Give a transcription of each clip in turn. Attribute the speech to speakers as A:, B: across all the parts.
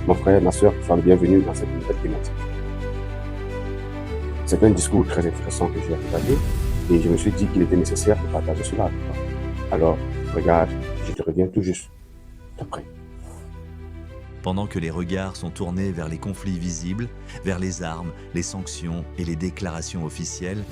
A: mon frère, ma soeur, soient le bienvenu dans cette nouvelle thématique. C'est un discours très intéressant que j'ai entendu et je me suis dit qu'il était nécessaire de partager cela avec toi. Alors, regarde, je te reviens tout juste après.
B: Pendant que les regards sont tournés vers les conflits visibles, vers les armes, les sanctions et les déclarations officielles,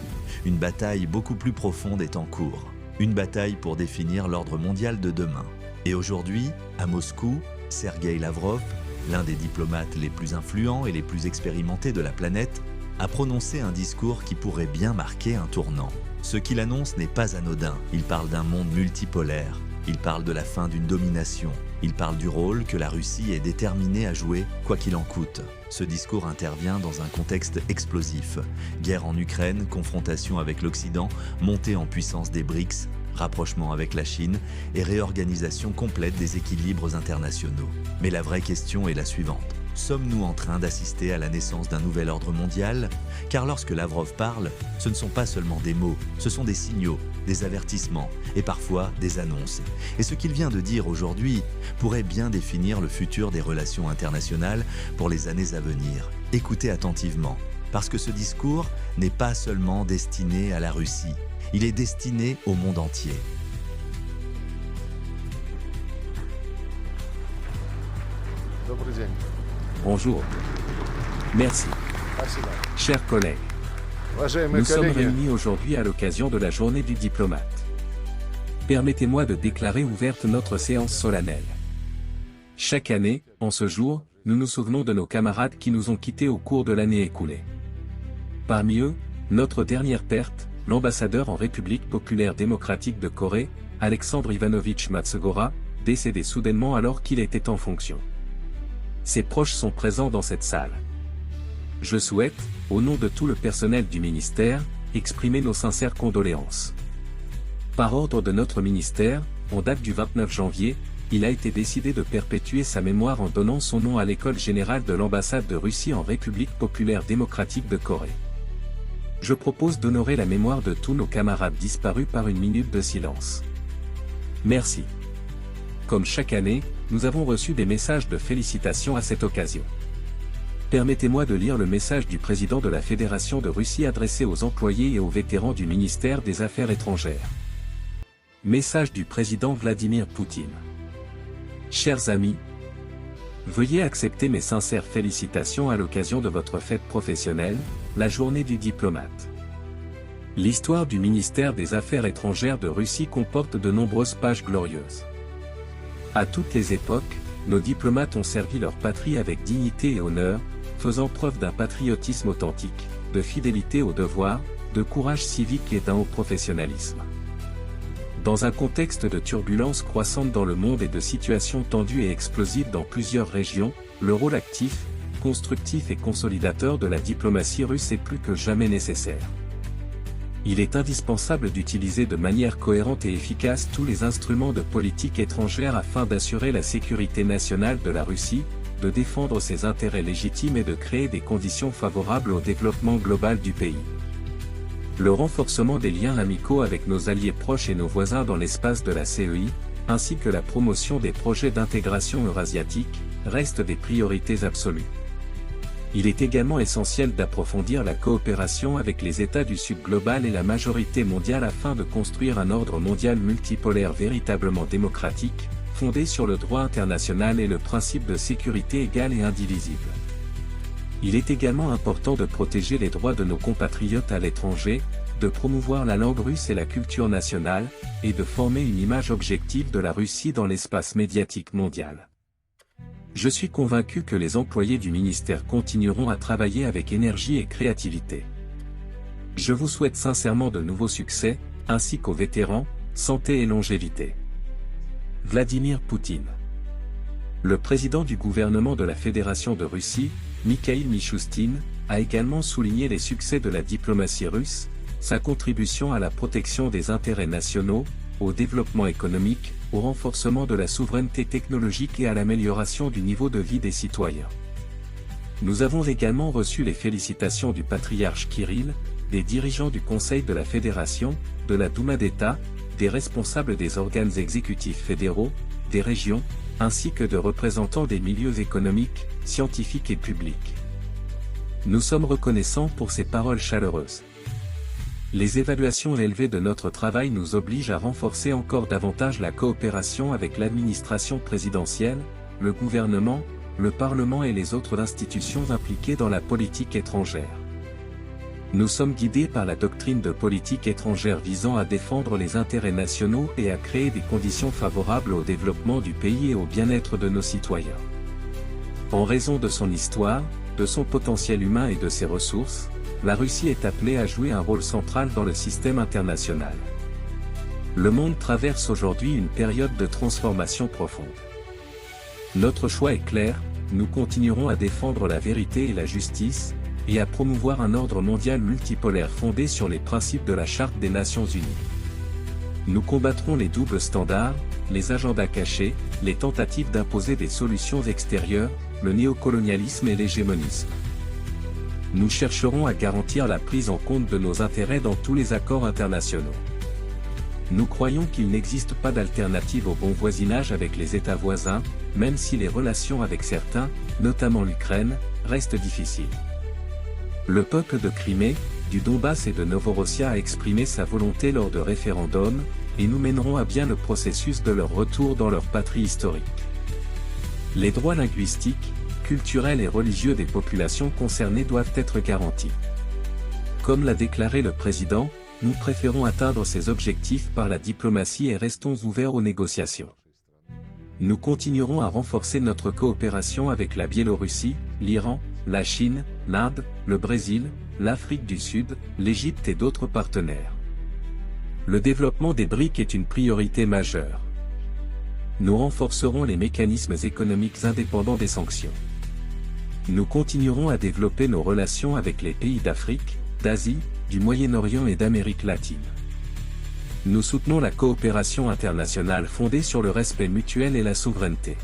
B: une bataille beaucoup plus profonde est en cours. Une bataille pour définir l'ordre mondial de demain. Et aujourd'hui, à Moscou, Sergueï Lavrov, l'un des diplomates les plus influents et les plus expérimentés de la planète, a prononcé un discours qui pourrait bien marquer un tournant. Ce qu'il annonce n'est pas anodin. Il parle d'un monde multipolaire. Il parle de la fin d'une domination. Il parle du rôle que la Russie est déterminée à jouer, quoi qu'il en coûte. Ce discours intervient dans un contexte explosif. Guerre en Ukraine, confrontation avec l'Occident, montée en puissance des BRICS, rapprochement avec la Chine et réorganisation complète des équilibres internationaux. Mais la vraie question est la suivante. Sommes-nous en train d'assister à la naissance d'un nouvel ordre mondial? Car lorsque Lavrov parle, ce ne sont pas seulement des mots, ce sont des signaux, des avertissements et parfois des annonces. Et ce qu'il vient de dire aujourd'hui pourrait bien définir le futur des relations internationales pour les années à venir. Écoutez attentivement, parce que ce discours n'est pas seulement destiné à la Russie, il est destiné au monde entier.
C: Bonjour. Merci. Chers collègues, nous sommes réunis aujourd'hui à l'occasion de la journée du diplomate. Permettez-moi de déclarer ouverte notre séance solennelle. Chaque année, en ce jour, nous nous souvenons de nos camarades qui nous ont quittés au cours de l'année écoulée. Parmi eux, notre dernière perte, l'ambassadeur en République populaire démocratique de Corée, Alexandre Ivanovitch Matsugora, décédé soudainement alors qu'il était en fonction. Ses proches sont présents dans cette salle. Je souhaite, au nom de tout le personnel du ministère, exprimer nos sincères condoléances. Par ordre de notre ministère, en date du 29 janvier, il a été décidé de perpétuer sa mémoire en donnant son nom à l'école générale de l'ambassade de Russie en République populaire démocratique de Corée. Je propose d'honorer la mémoire de tous nos camarades disparus par une minute de silence. Merci. Comme chaque année, nous avons reçu des messages de félicitations à cette occasion. Permettez-moi de lire le message du président de la Fédération de Russie adressé aux employés et aux vétérans du ministère des Affaires étrangères. Message du président Vladimir Poutine. Chers amis, veuillez accepter mes sincères félicitations à l'occasion de votre fête professionnelle, la journée du diplomate. L'histoire du ministère des Affaires étrangères de Russie comporte de nombreuses pages glorieuses. À toutes les époques, nos diplomates ont servi leur patrie avec dignité et honneur, faisant preuve d'un patriotisme authentique, de fidélité au devoir, de courage civique et d'un haut professionnalisme. Dans un contexte de turbulences croissantes dans le monde et de situations tendues et explosives dans plusieurs régions, le rôle actif, constructif et consolidateur de la diplomatie russe est plus que jamais nécessaire. Il est indispensable d'utiliser de manière cohérente et efficace tous les instruments de politique étrangère afin d'assurer la sécurité nationale de la Russie, de défendre ses intérêts légitimes et de créer des conditions favorables au développement global du pays. Le renforcement des liens amicaux avec nos alliés proches et nos voisins dans l'espace de la CEI, ainsi que la promotion des projets d'intégration eurasiatique, restent des priorités absolues. Il est également essentiel d'approfondir la coopération avec les États du Sud global et la majorité mondiale afin de construire un ordre mondial multipolaire véritablement démocratique, fondé sur le droit international et le principe de sécurité égale et indivisible. Il est également important de protéger les droits de nos compatriotes à l'étranger, de promouvoir la langue russe et la culture nationale, et de former une image objective de la Russie dans l'espace médiatique mondial. Je suis convaincu que les employés du ministère continueront à travailler avec énergie et créativité. Je vous souhaite sincèrement de nouveaux succès, ainsi qu'aux vétérans, santé et longévité. Vladimir Poutine. Le président du gouvernement de la Fédération de Russie, Mikhail Mishustin, a également souligné les succès de la diplomatie russe, sa contribution à la protection des intérêts nationaux, au développement économique, au renforcement de la souveraineté technologique et à l'amélioration du niveau de vie des citoyens. Nous avons également reçu les félicitations du patriarche Kirill, des dirigeants du Conseil de la Fédération, de la Douma d'État, des responsables des organes exécutifs fédéraux, des régions, ainsi que de représentants des milieux économiques, scientifiques et publics. Nous sommes reconnaissants pour ces paroles chaleureuses. Les évaluations élevées de notre travail nous obligent à renforcer encore davantage la coopération avec l'administration présidentielle, le gouvernement, le Parlement et les autres institutions impliquées dans la politique étrangère. Nous sommes guidés par la doctrine de politique étrangère visant à défendre les intérêts nationaux et à créer des conditions favorables au développement du pays et au bien-être de nos citoyens. En raison de son histoire, de son potentiel humain et de ses ressources, la Russie est appelée à jouer un rôle central dans le système international. Le monde traverse aujourd'hui une période de transformation profonde. Notre choix est clair, nous continuerons à défendre la vérité et la justice, et à promouvoir un ordre mondial multipolaire fondé sur les principes de la Charte des Nations Unies. Nous combattrons les doubles standards, les agendas cachés, les tentatives d'imposer des solutions extérieures, le néocolonialisme et l'hégémonisme. Nous chercherons à garantir la prise en compte de nos intérêts dans tous les accords internationaux. Nous croyons qu'il n'existe pas d'alternative au bon voisinage avec les États voisins, même si les relations avec certains, notamment l'Ukraine, restent difficiles. Le peuple de Crimée, du Donbass et de Novorossia a exprimé sa volonté lors de référendums, et nous mènerons à bien le processus de leur retour dans leur patrie historique. Les droits linguistiques, culturels et religieux des populations concernées doivent être garantis. Comme l'a déclaré le président, nous préférons atteindre ces objectifs par la diplomatie et restons ouverts aux négociations. Nous continuerons à renforcer notre coopération avec la Biélorussie, l'Iran, la Chine, l'Inde, le Brésil, l'Afrique du Sud, l'Égypte et d'autres partenaires. Le développement des BRICS est une priorité majeure. Nous renforcerons les mécanismes économiques indépendants des sanctions. Nous continuerons à développer nos relations avec les pays d'Afrique, d'Asie, du Moyen-Orient et d'Amérique latine. Nous soutenons la coopération internationale fondée sur le respect mutuel et la souveraineté.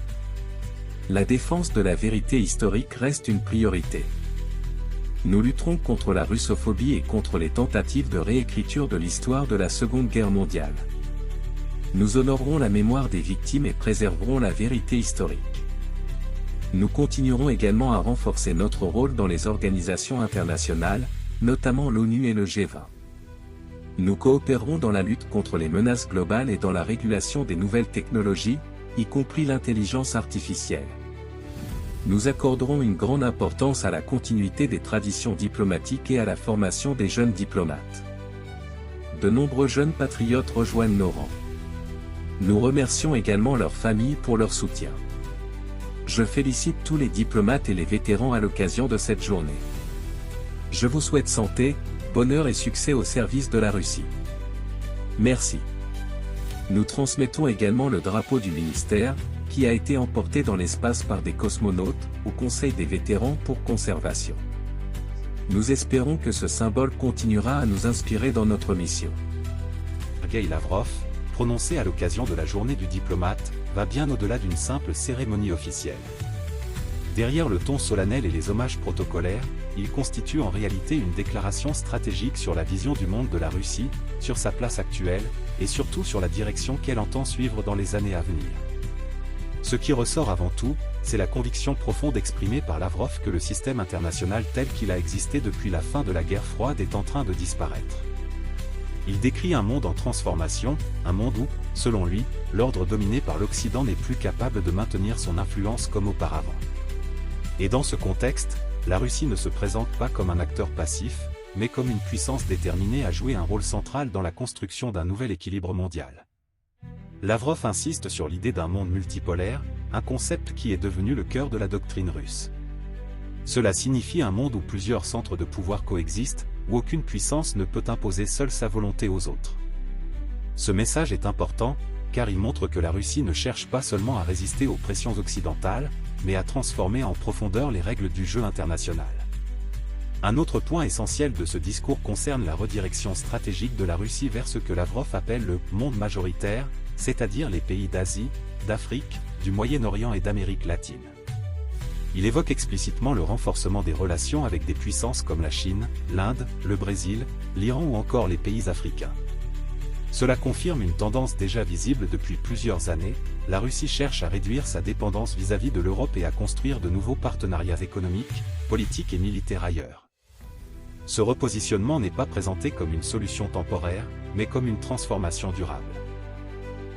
C: La défense de la vérité historique reste une priorité. Nous lutterons contre la russophobie et contre les tentatives de réécriture de l'histoire de la Seconde Guerre mondiale. Nous honorerons la mémoire des victimes et préserverons la vérité historique. Nous continuerons également à renforcer notre rôle dans les organisations internationales, notamment l'ONU et le G20. Nous coopérerons dans la lutte contre les menaces globales et dans la régulation des nouvelles technologies, y compris l'intelligence artificielle. Nous accorderons une grande importance à la continuité des traditions diplomatiques et à la formation des jeunes diplomates. De nombreux jeunes patriotes rejoignent nos rangs. Nous remercions également leurs familles pour leur soutien. Je félicite tous les diplomates et les vétérans à l'occasion de cette journée. Je vous souhaite santé, bonheur et succès au service de la Russie. Merci. Nous transmettons également le drapeau du ministère, qui a été emporté dans l'espace par des cosmonautes, au Conseil des vétérans pour conservation. Nous espérons que ce symbole continuera à nous inspirer dans notre mission.
D: Sergueï Lavrov, prononcé à l'occasion de la journée du diplomate, va bien au-delà d'une simple cérémonie officielle. Derrière le ton solennel et les hommages protocolaires, il constitue en réalité une déclaration stratégique sur la vision du monde de la Russie, sur sa place actuelle, et surtout sur la direction qu'elle entend suivre dans les années à venir. Ce qui ressort avant tout, c'est la conviction profonde exprimée par Lavrov que le système international tel qu'il a existé depuis la fin de la guerre froide est en train de disparaître. Il décrit un monde en transformation, un monde où, selon lui, l'ordre dominé par l'Occident n'est plus capable de maintenir son influence comme auparavant. Et dans ce contexte, la Russie ne se présente pas comme un acteur passif, mais comme une puissance déterminée à jouer un rôle central dans la construction d'un nouvel équilibre mondial. Lavrov insiste sur l'idée d'un monde multipolaire, un concept qui est devenu le cœur de la doctrine russe. Cela signifie un monde où plusieurs centres de pouvoir coexistent, où aucune puissance ne peut imposer seule sa volonté aux autres. Ce message est important, car il montre que la Russie ne cherche pas seulement à résister aux pressions occidentales, mais à transformer en profondeur les règles du jeu international. Un autre point essentiel de ce discours concerne la redirection stratégique de la Russie vers ce que Lavrov appelle le « monde majoritaire », c'est-à-dire les pays d'Asie, d'Afrique, du Moyen-Orient et d'Amérique latine. Il évoque explicitement le renforcement des relations avec des puissances comme la Chine, l'Inde, le Brésil, l'Iran ou encore les pays africains. Cela confirme une tendance déjà visible depuis plusieurs années, la Russie cherche à réduire sa dépendance vis-à-vis de l'Europe et à construire de nouveaux partenariats économiques, politiques et militaires ailleurs. Ce repositionnement n'est pas présenté comme une solution temporaire, mais comme une transformation durable.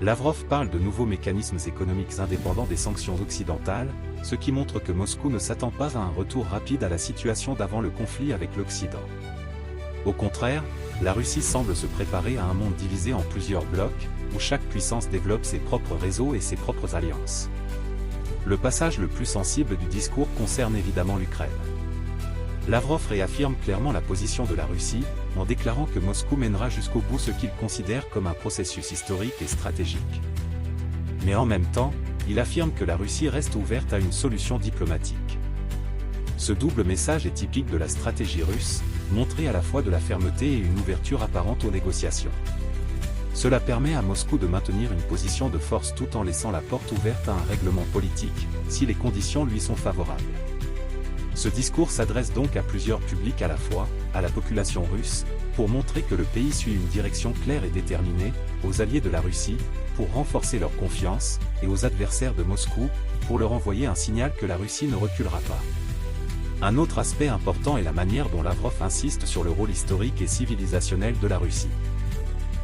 D: Lavrov parle de nouveaux mécanismes économiques indépendants des sanctions occidentales, ce qui montre que Moscou ne s'attend pas à un retour rapide à la situation d'avant le conflit avec l'Occident. Au contraire, la Russie semble se préparer à un monde divisé en plusieurs blocs, où chaque puissance développe ses propres réseaux et ses propres alliances. Le passage le plus sensible du discours concerne évidemment l'Ukraine. Lavrov réaffirme clairement la position de la Russie, en déclarant que Moscou mènera jusqu'au bout ce qu'il considère comme un processus historique et stratégique. Mais en même temps, il affirme que la Russie reste ouverte à une solution diplomatique. Ce double message est typique de la stratégie russe, montrer à la fois de la fermeté et une ouverture apparente aux négociations. Cela permet à Moscou de maintenir une position de force tout en laissant la porte ouverte à un règlement politique, si les conditions lui sont favorables. Ce discours s'adresse donc à plusieurs publics à la fois, à la population russe, pour montrer que le pays suit une direction claire et déterminée, aux alliés de la Russie, pour renforcer leur confiance, et aux adversaires de Moscou, pour leur envoyer un signal que la Russie ne reculera pas. Un autre aspect important est la manière dont Lavrov insiste sur le rôle historique et civilisationnel de la Russie.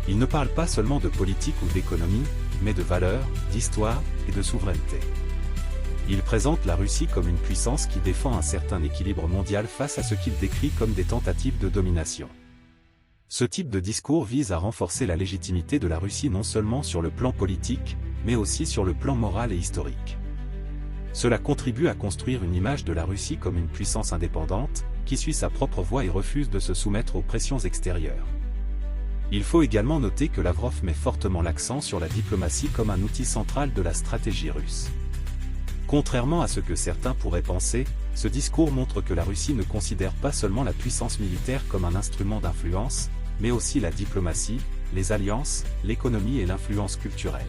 D: Il ne parle pas seulement de politique ou d'économie, mais de valeurs, d'histoire et de souveraineté. Il présente la Russie comme une puissance qui défend un certain équilibre mondial face à ce qu'il décrit comme des tentatives de domination. Ce type de discours vise à renforcer la légitimité de la Russie non seulement sur le plan politique, mais aussi sur le plan moral et historique. Cela contribue à construire une image de la Russie comme une puissance indépendante, qui suit sa propre voie et refuse de se soumettre aux pressions extérieures. Il faut également noter que Lavrov met fortement l'accent sur la diplomatie comme un outil central de la stratégie russe. Contrairement à ce que certains pourraient penser, ce discours montre que la Russie ne considère pas seulement la puissance militaire comme un instrument d'influence, mais aussi la diplomatie, les alliances, l'économie et l'influence culturelle.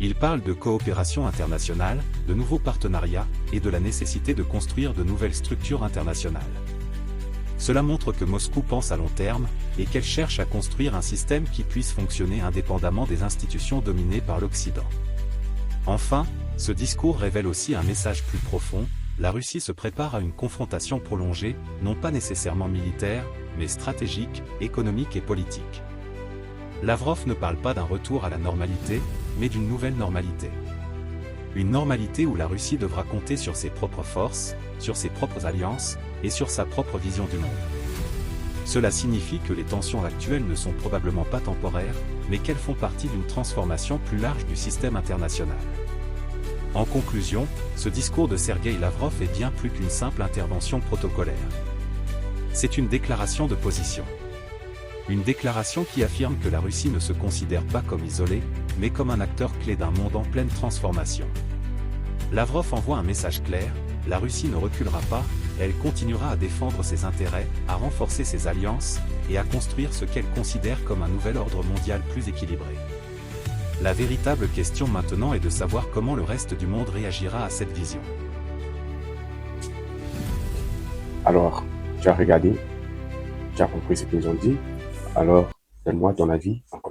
D: Il parle de coopération internationale, de nouveaux partenariats, et de la nécessité de construire de nouvelles structures internationales. Cela montre que Moscou pense à long terme, et qu'elle cherche à construire un système qui puisse fonctionner indépendamment des institutions dominées par l'Occident. Enfin, ce discours révèle aussi un message plus profond, la Russie se prépare à une confrontation prolongée, non pas nécessairement militaire, mais stratégique, économique et politique. Lavrov ne parle pas d'un retour à la normalité, mais d'une nouvelle normalité. Une normalité où la Russie devra compter sur ses propres forces, sur ses propres alliances, et sur sa propre vision du monde. Cela signifie que les tensions actuelles ne sont probablement pas temporaires, mais qu'elles font partie d'une transformation plus large du système international. En conclusion, ce discours de Sergueï Lavrov est bien plus qu'une simple intervention protocolaire. C'est une déclaration de position. Une déclaration qui affirme que la Russie ne se considère pas comme isolée, mais comme un acteur clé d'un monde en pleine transformation. Lavrov envoie un message clair, la Russie ne reculera pas, elle continuera à défendre ses intérêts, à renforcer ses alliances, et à construire ce qu'elle considère comme un nouvel ordre mondial plus équilibré. La véritable question maintenant est de savoir comment le reste du monde réagira à cette vision.
A: Alors, tu as regardé, tu as compris ce qu'ils ont dit, alors donne-moi ton avis en commentaire.